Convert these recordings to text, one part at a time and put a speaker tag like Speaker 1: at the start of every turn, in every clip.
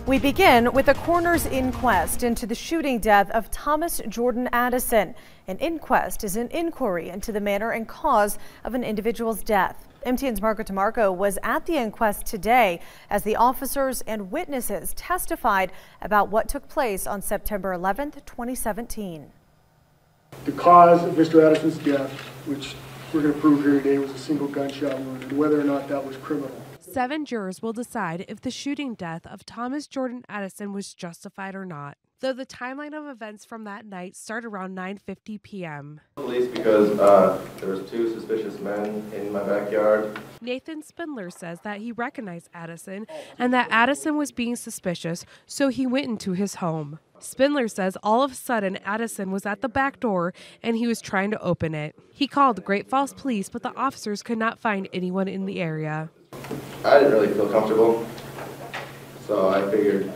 Speaker 1: We begin with a coroner's inquest into the shooting death of Thomas Jordan Addison. An inquest is an inquiry into the manner and cause of an individual's death. MTN's Margaret DeMarco was at the inquest today as the officers and witnesses testified about what took place on September 11th, 2017.
Speaker 2: The cause of Mr. Addison's death, which we're going to prove here today, was a single gunshot wound, and whether or not that was criminal.
Speaker 3: 7 jurors will decide if the shooting death of Thomas Jordan Addison was justified or not, though the timeline of events from that night start around 9:50 p.m.
Speaker 4: Police because there was 2 suspicious men in my backyard.
Speaker 3: Nathan Spindler says that he recognized Addison and that Addison was being suspicious, so he went into his home. Spindler says all of a sudden Addison was at the back door and he was trying to open it. He called Great Falls Police, but the officers could not find anyone in the area.
Speaker 4: I didn't really feel comfortable, so I figured,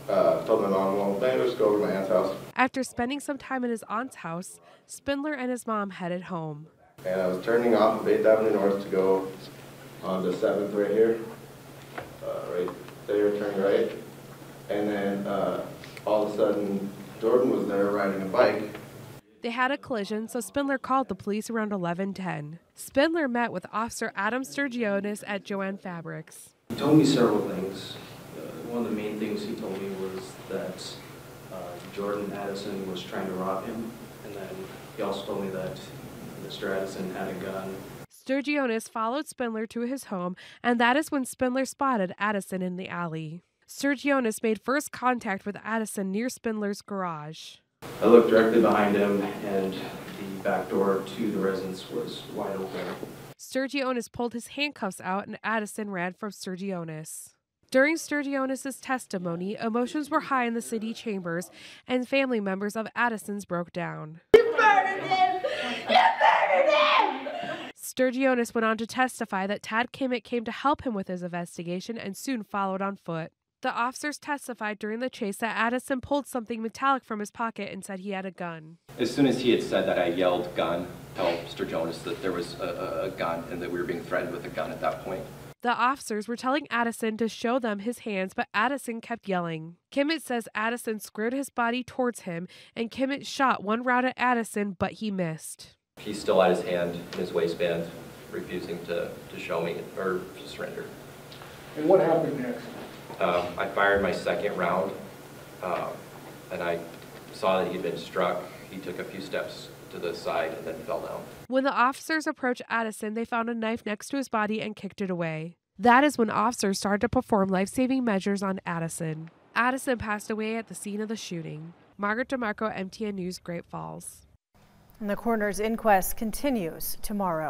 Speaker 4: told my mom, well, maybe I'll just go over to my aunt's house.
Speaker 3: After spending some time in his aunt's house, Spindler and his mom headed home.
Speaker 4: And I was turning off of 8th Avenue North to go on the 7th right here, right there, turning right. And then all of a sudden, Jordan was there riding a bike.
Speaker 3: They had a collision, so Spindler called the police around 11:10. Spindler met with Officer Adam Sturgionis at Joanne Fabrics.
Speaker 5: He told me several things. One of the main things he told me was that Jordan Addison was trying to rob him, and then he also told me that Mr. Addison had a gun.
Speaker 3: Sturgionis followed Spindler to his home, and that is when Spindler spotted Addison in the alley. Sturgionis made first contact with Addison near Spindler's garage.
Speaker 5: I looked directly behind him, and the back door to the residence was wide open.
Speaker 3: Sturgionis pulled his handcuffs out, and Addison ran from Sturgionis. During Sturgionis' testimony, emotions were high in the city chambers, and family members of Addison's broke down.
Speaker 6: You murdered him! You murdered him!
Speaker 3: Sturgionis went on to testify that Tad Kimmett came to help him with his investigation and soon followed on foot. The officers testified during the chase that Addison pulled something metallic from his pocket and said he had a gun.
Speaker 7: As soon as he had said that, I yelled gun, told Sturgionis that there was a gun and that we were being threatened with a gun at that point.
Speaker 3: The officers were telling Addison to show them his hands, but Addison kept yelling. Kimmett says Addison squared his body towards him, and Kimmett shot one round at Addison, but he missed.
Speaker 7: He still had his hand in his waistband, refusing to show me or to surrender.
Speaker 2: And what happened next?
Speaker 7: I fired my second round, and I saw that he'd been struck. He took a few steps to the side and then fell down.
Speaker 3: When the officers approached Addison, they found a knife next to his body and kicked it away. That is when officers started to perform life-saving measures on Addison. Addison passed away at the scene of the shooting. Margaret DeMarco, MTN News, Great Falls.
Speaker 1: And the coroner's inquest continues tomorrow.